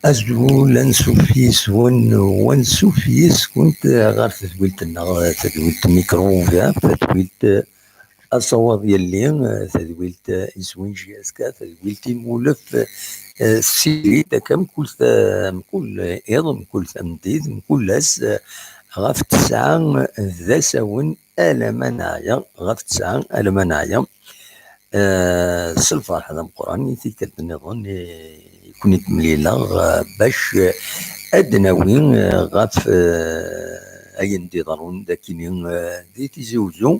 أزول أنسوفيس ونسوفيس كنت غير تدويلت تدويلت ميكروفا تدويلت الصواب يلي تدويلت إسوينجي أسكا تدويلت مولف السيري كم كل إيض كل تمديد كل أس غاف تسعة ذا سون ألمنايا غاف تسعة ألمنايا الفرح هذا القرآن تيكت النظام يكون يتمليلا باش أدناوين غاف أين دي ضرون داكينين دي تيزوزو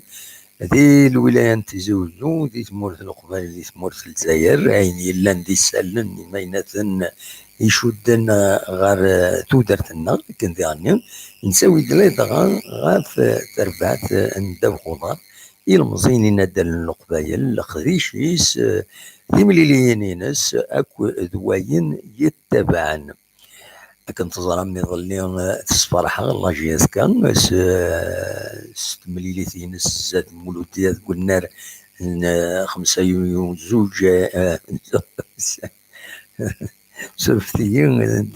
دي الولايات تيزوزو دي تمورث القبائل دي تمورث الجزائر عين يلان دي سالن ميناتن يشدن غار تودرتنا كن ديالني نساوي دليل غاف تربعت نداو خضار المزينين دال القبايل الخديشيس ثمليلينينس اكو ذواين يتبعن لكن تظهر من ظلين تصفرحها الله جياز كان ستمليليتين زاد مولوديات قلنا 5 يوم زوج سرفتيين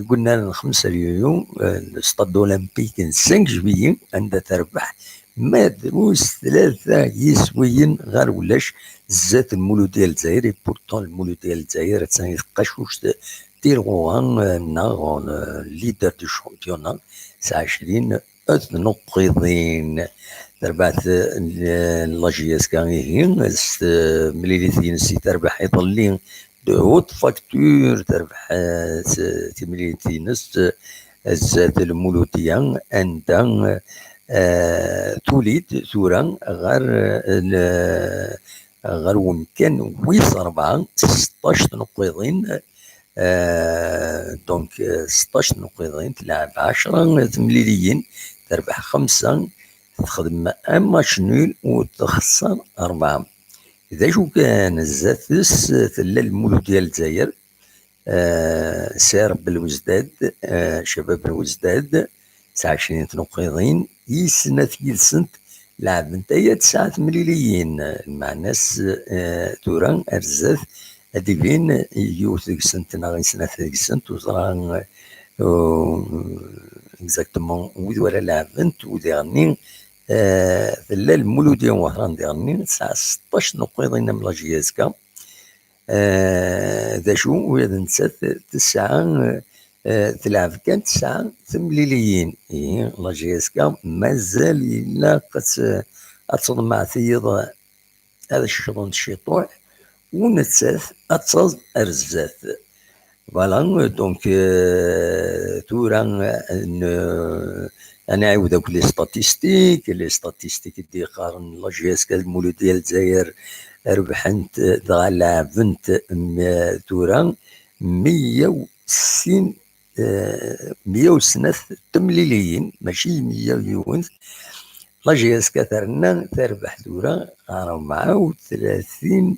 قلنا 5 يوم الاستاد اولمبيك 5 جويين عندها تربح ما دروس 3 يسويين غير ولاش زات المولوديه الجزائري بورتون المولوديه الجزائر تساني قشوش تيرغوان ناغ ليدر دو شامبيونا 20 نقيضين تربعت لاجياس كان هين مليليتين سي تربح يضلين دو هوت فاكتور تربح تمليليتينس الزاد المولوديه عندها توليد ثورة غير ومكان ويس 4 16 نقيضين دونك 16 نقيضين تلعب 10 تمليليين تربح 5 تخدم اما شنول وتخسر 4 اذا شو كان الزاتس تلا المولود ديال الجزائر سير بالوزداد شباب الوزداد 29 نقيضين يسنة يلسنت لعب نتايا 9 مليليين مع ناس توران ارزاث اديبين يوث سنتنا غير سنة سنت وزران اكزاكتومون وذ ولا لعبنت وديرني ثلا المولودية وهران ديرني 16 نقيضين من لاجيازكا ذا شو ويا نسات 9 تلعب كان 9 تمليليين لاجياسكا مازال إلا أتصل مع ثيض هذا الشيطان الشيطوع ونتساث أتصل أرزات فوالا دونك تورا أنا عاود أقول لي ستاتيستيك دي قارن لاجياسكا المولود ديال الجزائر ربحت لعبت تورا 160 100 تمليليين ماشي 100 يونس لاجياس كثرنا تربح دورة 34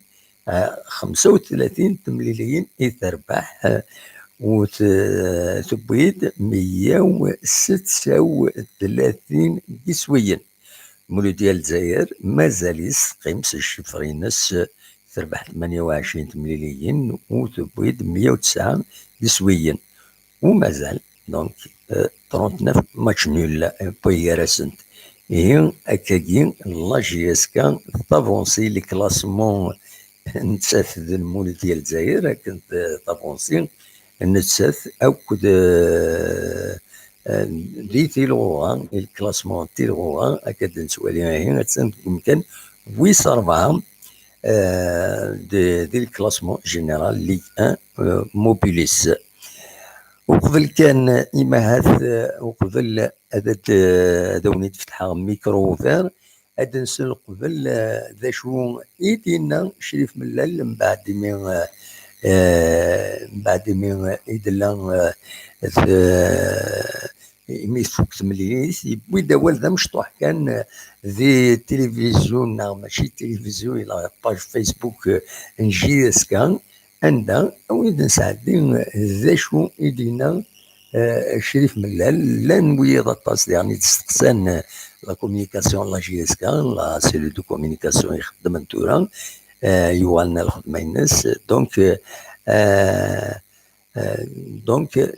35 تمليليين تربح وتبيد 136 كسويا مولود ديال الجزائر مازال يسقيمس الشفرينس تربح 28 تمليليين وتبيد 109 كسويا ومازال دونك 39 ماتش نول بوي راسنت هي اكاكين لاجياسكا طافونسي لي كلاسمون نتساث المولود ديال الجزائر كنت طافونسي نتساث اكد لي تيلوغا الكلاسمون تيلوغا اكاد نسوالي هنا يمكن 4 دي الكلاسمون جينيرال لي 1 موبيليس وقبل كان إماهات وقبل هذا ونيت فتحها ميكرو فير هذا نسل قبل ذا شو إيدينا شريف ملال من بعد من إيدنا ميت فوق تمليس يبوي داول ذا مشطوح كان ذي التلفزيون ماشي التلفزيون إلى باج فيسبوك نجي سكان عندها ويد نساعدين ذا شو إيدينا شريف ملال لا نوي طاس يعني تستقسان لا كومينيكاسيون لا جي اس كان لا سيلو دو كومينيكاسيون يخدم تورا يوالنا الخدمة الناس دونك دونك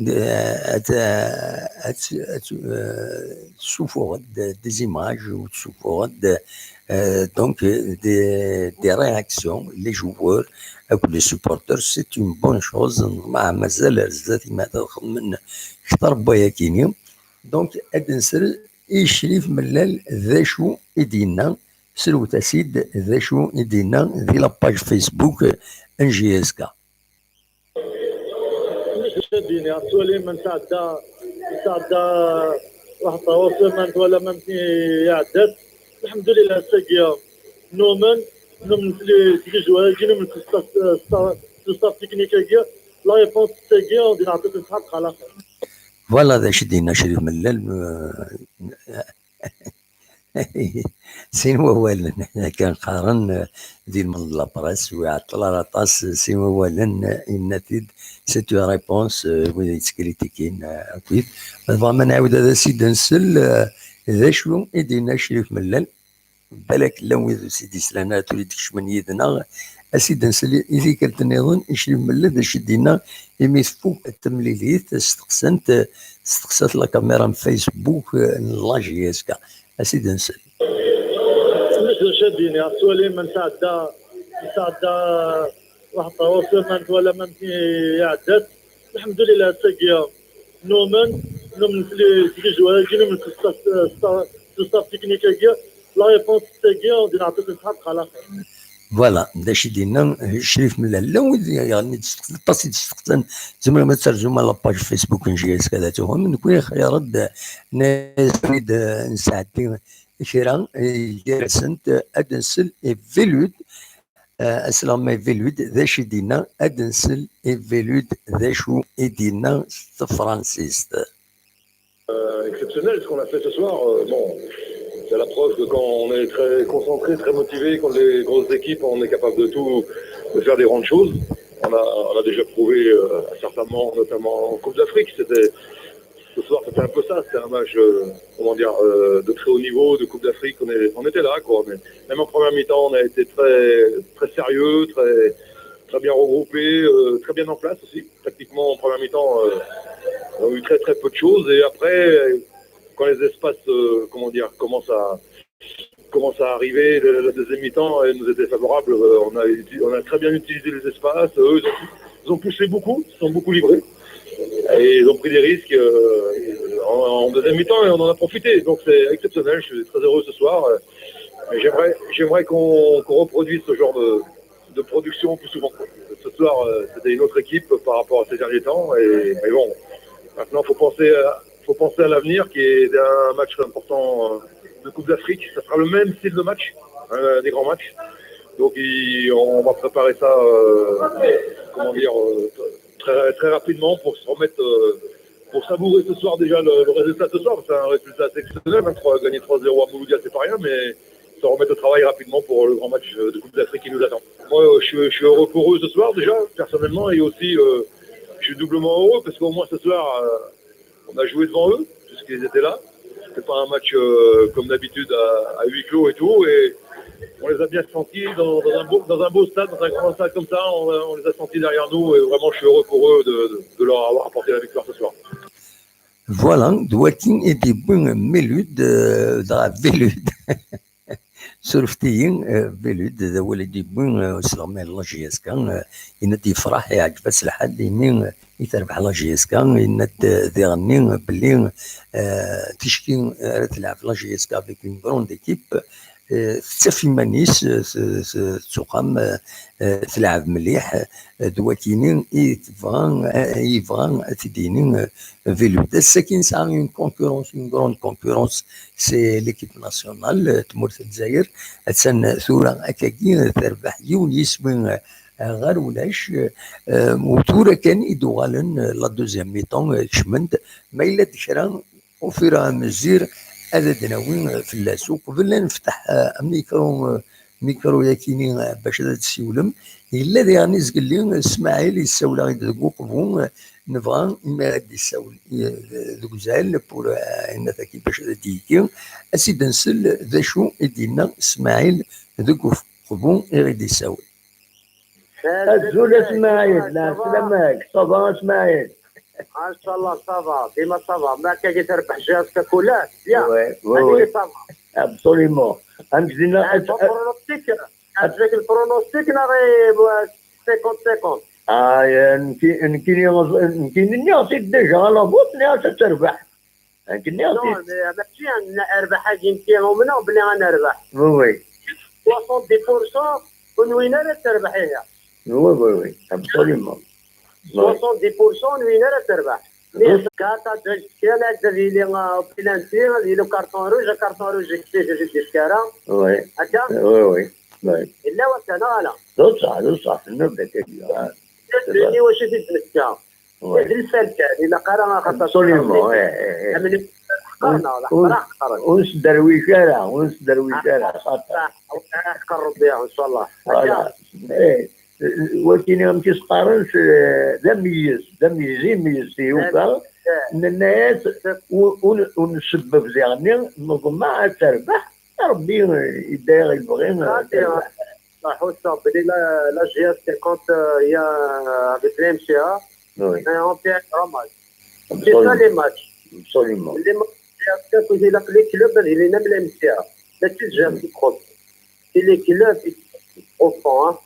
تشوفوا دي زيماج وتشوفوا دونك دي رياكسيون لي جوور او لي سوبورتر سي اون بون شوز مع مازال زاد ما تخمن كثر بيا كيني دونك ادنسر شريف ملال ذا شو يدينا سلوت اسيد ذا شو يدينا ذي لاباج فيسبوك ان جي اس كا شاديني السؤالين من تعدى واحد التواصل ولا ممكن يعدد الحمد لله ساقيا نومن في جوال جينا من ستاف تكنيكية لا ريبونس ساقيا ودي نعطيك الحق على خير فوالا ذا شدينا شريف ملال سين ولا نحن كنقارن ديال من لابراس ويعطل راطاس سين ولا النتيج سي تو ريبونس وي تكريتيكين اكيد فما نعاود هذا سيد نسل ذا شنو يدينا شريف ملال بالك لو سيدي سلانا تريد من يدنا اسيد نسل اذا كنت نظن شريف ملال ذا شدينا يميت فوق التمليليت استقصت لا كاميرا من فيسبوك لا جي اس كا اسيدي نسال شاديني السؤالين من تعدى واحد التواصل ولا ممكن يعدد الحمد لله ساقيا نومن في جوال جينا من ستاف تكنيكية لا ريبونس ساقيا ودي نعطيك الحق على خير فوالا داش دينا شريف من لا يعني تستقطن زعما ما ترجم لاباج فيسبوك نجي كذا تهم نكون خيارات ناس نريد نساعد كيران جالسنت ادنسل فيلود اسلام فيلود ذا شي دينا ادنسل فيلود ذا شو دينا فرانسيس Exceptionnel ce qu'on a fait ce soir. Bon, c'est la preuve que quand on est très concentré, très motivé, quand les grosses équipes, on est capable de tout, de faire des grandes choses. On a déjà prouvé à certains moments, notamment en Coupe d'Afrique. Ce soir, c'était un peu ça. C'était un match, de très haut niveau, de Coupe d'Afrique. On était là, quoi. Mais même en première mi-temps, on a été très, très sérieux, très bien regroupé, très bien en place aussi. Tactiquement, en première mi-temps, on a eu très très peu de choses. Et après, quand les espaces, commencent à arriver, la deuxième mi-temps, elle nous était favorable. On a très bien utilisé les espaces. Eux, ils ont poussé beaucoup, ils sont beaucoup livrés. Et ils ont pris des risques en deuxième mi-temps et on en a profité. Donc c'est exceptionnel, je suis très heureux ce soir. Mais j'aimerais qu'on reproduise ce genre de production plus souvent. Ce soir, c'était une autre équipe par rapport à ces derniers temps. Mais bon, maintenant, il faut penser à l'avenir qui est un match important de Coupe d'Afrique. Ça sera le même style de match, des grands matchs. Donc on va préparer ça, très, très rapidement pour se remettre, pour savourer ce soir déjà le résultat ce soir. C'est un résultat assez exceptionnel. Gagner 3-0 à Mouloudia, c'est pas rien, mais se remettre au travail rapidement pour le grand match de Coupe d'Afrique qui nous attend. Moi, je suis heureux pour eux ce soir déjà, personnellement, et aussi je suis doublement heureux parce qu'au moins ce soir, on a joué devant eux, puisqu'ils étaient là. C'était pas un match comme d'habitude à huis clos et tout, et on les a bien sentis dans un beau stade, dans un grand stade comme ça, on les a sentis derrière nous, et vraiment je suis heureux pour eux de leur avoir apporté la victoire ce soir. Voilà, دلوقتي يدي بون ميلود دا فيلود سورفتيين فيلود ذا ولدي بون سلامي الله جيس كان يندي فرح يعجب الحد يمين يتربح لا جي اس كا يند ذي غني بلي تشكي تلعب لا جي اس كا افيك اون غروند ايكيب حتى في مانيس تقام تلعب مليح دواكينين يبغى تديني فيلود الساكن سا اون كونكورونس اون غروند كونكورونس سي ليكيب ناسيونال تمورت الجزائر تسن ثورة هكاكي تربح يونيس من غير ولاش وتورا كان يدوغالن لا دوزيام ميطون كشمند ما إلا تشرا وفيرا مزير هذا دناوين في اللاسوق قبل نفتح ميكرو ياكيني باش هذا تسيولم إلا يعني زقل لي اسماعيل يساولا غير قبون نبغى ما غادي يساول دوكزال بور ان تاكي باش هذا ديكي اسيد نسل ذا شو يدينا اسماعيل ذوك قبون غادي يساول الزول اسماعيل، لا سلامك، صباح اسماعيل. ان شاء الله صافا ديما صافا ما كاين تربح جهازك كلها يا وي صافا ابسوليمون. عندنا البرونوستيك عندك البرونوستيك ناري 50 يمكن نعطيك ديجا لا بوط تربح. يمكن نعطيك ماشي اربح يمكن ومنو بلي غنربح. وي 70% ونوين راه تربح هي. وي ابسوليمون 70% وين راه تربح. كارتا كان اللي بلانتي اللي كارطون روج كيفاش الكارا. وي هكا وي الا وكان لا صح النبدا كبيره. اللي واش تتمكى هذا الفلكان الا قرا خاصه ابسوليمون. حقرنا ولا حقرنا ونس درويشه خاطر حقر ربي ان شاء الله. ولكن ما تيسقارنش ذا ميزين فيه من الناس ونسبب يعني نظم تربح ربي يدير يبغي تربح. حوسه بلي لا جي اس 50 هي بتمشيها اون بيع رمضان سي سا لي ماتش ابسوليمون. اللي ما كنت الى لي كلوب اللي نملا مشيها لا تجي تدخل في لي كلوب او فون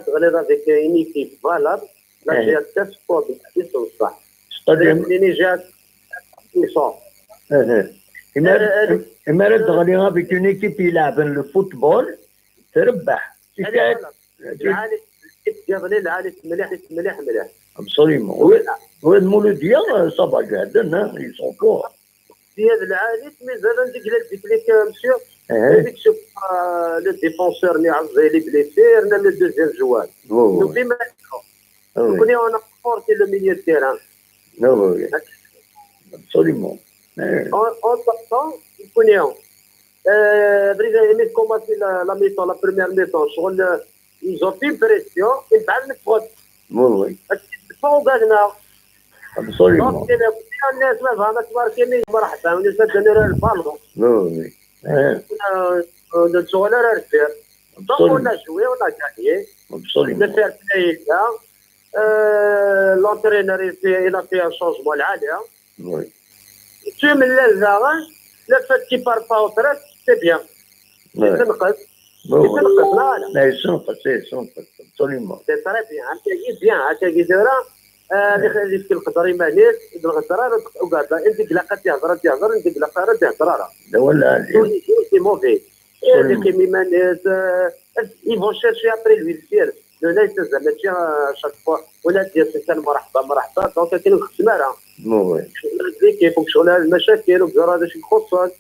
تغلب avec une équipe valable la جي اس 4 بصح صح اللي جات يصاب. إما تغنيها بك اون ايكيب يلعبن الفوتبول تربح. العالي قبل العالي مليح ابسوليمون. والمولوديه صبا قاعدين يصوفوها ديال العالي مازال نديك لك مسيو هذيك شوف لو ديفونسور اللي عزيلي بليسير لو دوزيام جوال نوبلي ما كوني انا فورتي لو ميليو تيران ابسوليمون. اون طون كوني بريزا مي كوماسي لا ميتون لا بروميير ميتون شغل ils ont une pression من بعد نفوت وي فوقنا ابسوليمون. الناس ما فهمت ماركيني مرحبا وناس دنيا البالون وي نتسوى راه رسير دونك ولا شويه ولا كاهي ابسوليمون. نفير بلايكا لونترينر الى فيها شونجمون العاليه وي tu من الزاغن لا فات كي بارفا وترات سي بيان يتنقص لا يسنقص ابسوليمون. سي تري بيان هكا دايره اللي في القدر مانيس الغدره وقاعده انت قلقه تهضر انت قلقه تهضر لا ولا سي موفي اللي كيمي مانيس يفون شيرشي ابري لوي ديال ليس زعما شاك فوا ولا ديال سيسان مرحبا دونك كاين الخسماره وي كيف شغل المشاكل وكذا هذا شي يخصك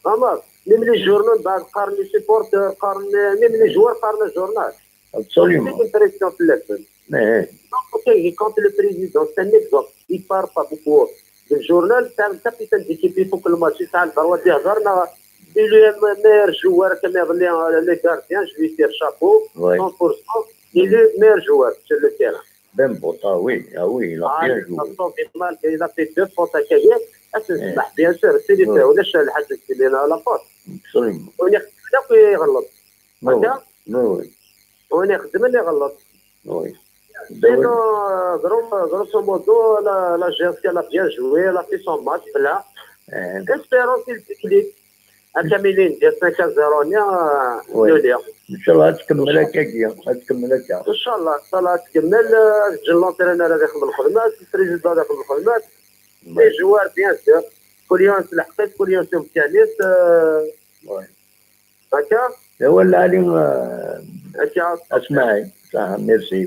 اما ميم لي جورنال بعد قارن لي سيبورتور قارن ميم لي جوار قارن الجورنال ابسوليمون. كاين بريسيون في اللعب. Ok, quand le président, c'est un exemple, il ne parle pas beaucoup. Le journal, c'est un capitaine d'équipe, il faut que le match soit le droit de dire, il est le meilleur joueur, le gardien, je lui tire chapeau, 100%, il est le meilleur joueur sur le terrain. Bembota, oui, il a bien joué. Il a fait 2 fautes à Kayet, bien sûr, c'est les faits, ولا الحدث اللي لا فوت. Absolument. ونخدم اللي يغلط. Oui. ونخدم اللي يغلط. Oui. Sinon, grosso modo, la GSK a bien joué, elle a fait son match là. Espérons qu'il déclique. À Camille, il y a 5-0, il y a ان شاء الله تكمل هكاكيا ان شاء الله تكمل l'entraîneur هذا يخدم الخدمات البريزيدون هذا يخدم الخدمات لي جوار بيان سور كل يوم تلحقت كل يوم تشوف كانيس هكا هو اللي هكا اسمعي صح ميرسي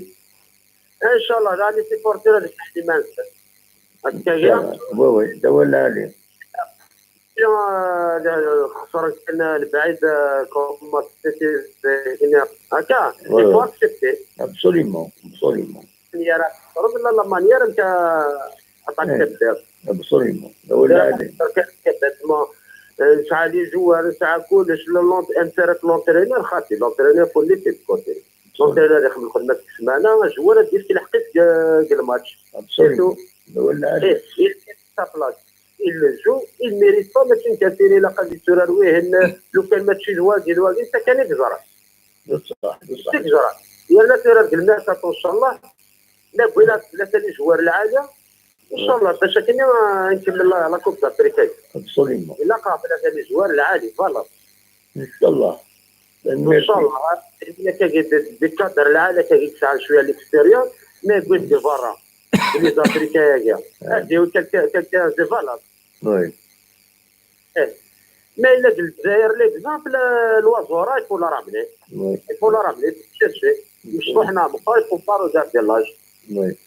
ان شاء الله راني سيبورتير هذاك الاحتمال هكا وي هو اللي خسرت كنا البعيد كوما هكا يفوا اكسبتي ابسوليمون يا راه ربنا لا مانيير انت عطاك كذاب ابسوليمون ولا كذاب ساعه لي جوار ساعه كلش انترك لونترينور خاطي لونترينور فول لي تيب كوتي لونترينور يخدم الخدمه في السمانه جوار دير في الحقيقه كاع الماتش ابسوليمون ولا il joue, il mérite pas mais une catégorie la قال لو كان ماتشي الواقي انت كان يجرى صح تجرى يلا تيرا الميركاتو ان شاء الله. لا بغينا ثلاثه لي جوار العاليه ان شاء الله باش كنا نكمل لا كوب دافريكا. ابسوليمون الا قا ثلاثه لي جوار العالي فوالا ان شاء الله. ان شاء الله. هي كاين دي كادر العاليه كاين تسعى شويه ليكستيريور مي قلت دي فارا لي دافريكا يا هادي كالكا دي فالا. وي ما الا في الجزائر ليكزامبل الوازورا يفو لا رامني يفو لا رامني تشيرشي مش روحنا مقا يفو بارو دار ديلاج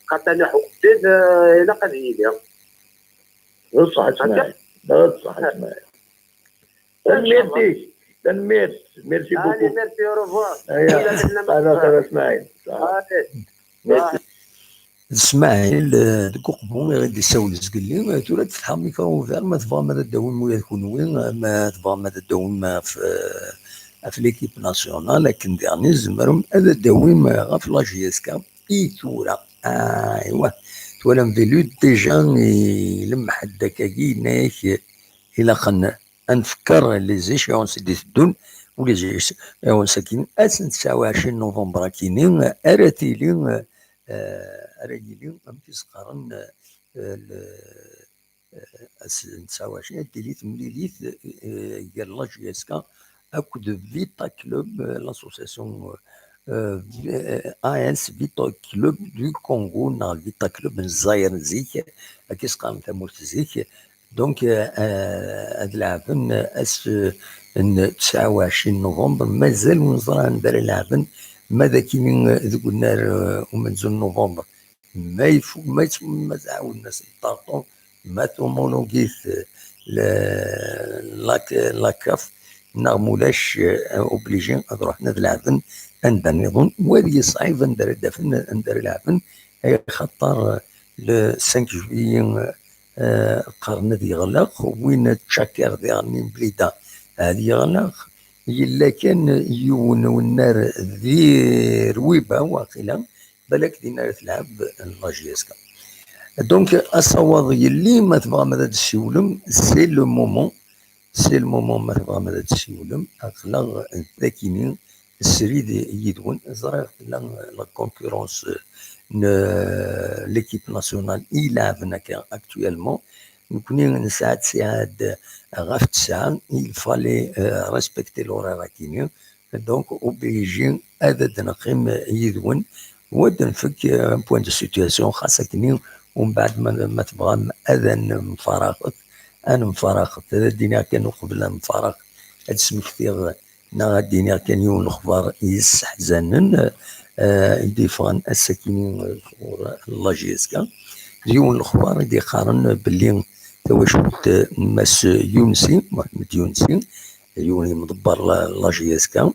خاطر حق جديد الى قد يجي صح اسماعيل صح اسماعيل ميرسي بوكو. ميرسي اوروفوار. انا اسماعيل اسماعيل دكوقبون غادي يساول زقلي تولى تفتح الميكرو فير ما تبغى ما تداوم مويا تكون وين ما تبغى ما تداوم ما في ليكيب ناسيونال لكن ديرني زمرهم هذا داوم غا في لاجي اس كا اي تورا ايوا تولى مفيلو ديجا يلمح الدكاكي نايك الى خن نفكر لي زيشيونس دي تدون ولي زيشيونس كاين 29 نوفمبر كاينين اراتيلين راجلين أم تسقرن 29 ديليت مليليت قال لا جي اس كا اكود فيتا كلوب لاسوسياسيون اس فيتا كلوب دو كونغو نا فيتا كلوب الجزائر زيك كيسقام تمورت زيك دونك هاد العام اس 29 نوفمبر مازال ونزرع ندير العام ماذا كاين ذوك النار ومنزل نوفمبر ما تعاود الناس يطارطون ما تومونوغيث لاكاف نغمولاش اوبليجين نروح نذ العفن ندير نظن وهذه صعيب ندير الدفن ندير العفن خاطر 5 جويي القرن ذي غلق وين تشكر ديالني بليده هذه غلق إلا كان يون والنار ذي رويبة واقيلا بالك دينا تلعب لاجيسكا دونك الصواب يلي ما تبغى ماذا تسيولم سي لو مومون ما تبغى ماذا تسيولم اخلاق ذاكينين السريد يدون زرا لا كونكورونس ليكيب ناسيونال يلعبنا اكتويلمون نكوني نساعد غاف الساعة il fallait respecter l'horaire كيني دونك اوبليجي هذا تنقيم يدون ودنفك بوان دو سيتياسيون خاصة كيني ومن بعد ما تبغى اذان مفارقة انا مفارقة هذا الدنيا كان قبل مفارق هاد اسم كثير نا الدنيا كان يوم الاخبار يستحزنن يديفغن الساكنين لاجيسكا يوم الاخبار يدي قارن باللي تواشوت ماس يونسي محمد يونسي يوني مدبر لاجيسكا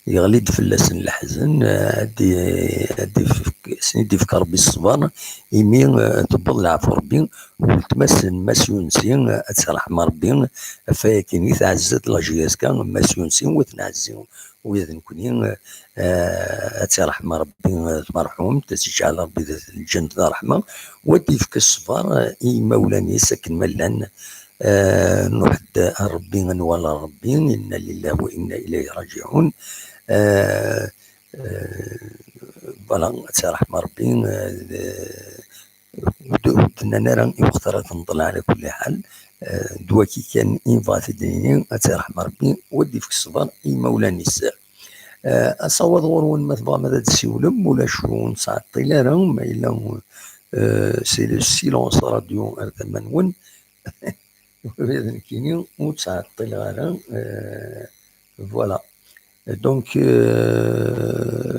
يغليد في اللسن الحزن دي في كربي الصبر يمين تبض العفو ربي وتمسن ماس يونسي اتسرح مربي فاكيني تعزت لاجيسكا ماس يونسي وتنعزي وإذا كونين اتسرح مربي مرحوم تسجل ربي الجنة رحمة ودي في الصفار مولاني سكن ملان نوحد ربي ولا ربي إنا لله وإنا إليه راجعون فوالا ترحم ربي كنا نرى يختار تنضل على كل حال دواكي كان إنفاتي ديني ترحم ربي ودي في الصبر مولاني السر أصوات غورون ما تبغى ماذا تسيولم ولا شو نسعطي لا ما إلا سي لو سيلونس راديو أرثمانون وإذن كيني وتسعطي لغانا فوالا دونك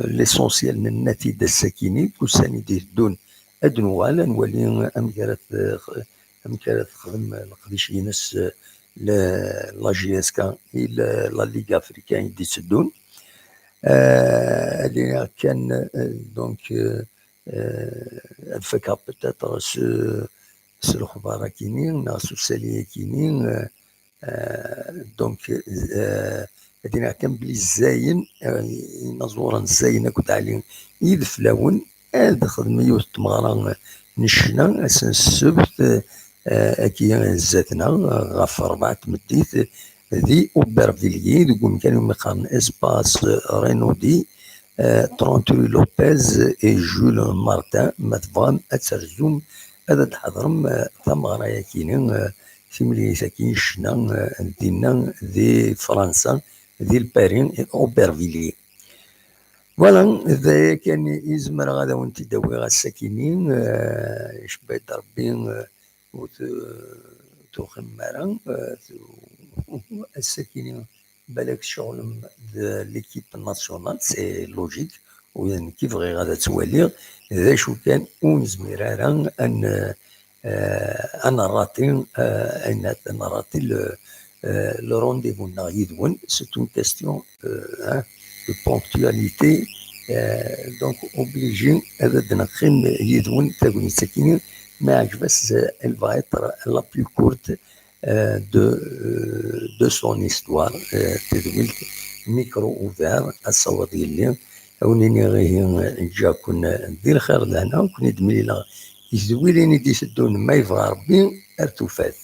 ليسونسيال من النتيجة الساكنين كوساني دون أدنوالا نولي أمكارت خدم القديشي ناس لا جي اس كا إلى لا ليغ أفريكان دي تدون اللي كان دونك الفكرة بتاتر سو الخبارة كينين ناسو سالية كينين دونك هادينا كان بلي الزاين نزورا الزاين كنت عليهم يدفلاون هاد خدمة يوث تمغرا نشنا اسن السبت اكي زاتنا غاف 4 تمديت دي اوبرفيليي دوك كانوا يقارن اسباس رينودي 38 لوبيز اي جول مارتان ماتفام اترزوم هذا تحضرم ثمغرا ياكينين سيملي ساكين شنا دينا دي فرنسا دي البارين اوبرفيليي فوالا إذا كان يزمر غادا وانت داوي غا الساكنين شبيت ربي تخمرا الساكنين بالك شغل ليكيب ناسيونال سي لوجيك وين كيف غير غادا توالي إذا شو كان ونزميرارا أنا راتي أنا راتي لو رونديفو نا يدون سي اون كاستيون de ponctualité donc obligé de نخيم يدون تاكوني ساكنين ما عجبس elle va être la plus courte de son histoire تدويل ميكرو اوفير الصوت ديالي ونيني غير جا كنا ندير خير لهنا كنا دملي لا يزويليني ديسدون ما يبغى ربي ارتفات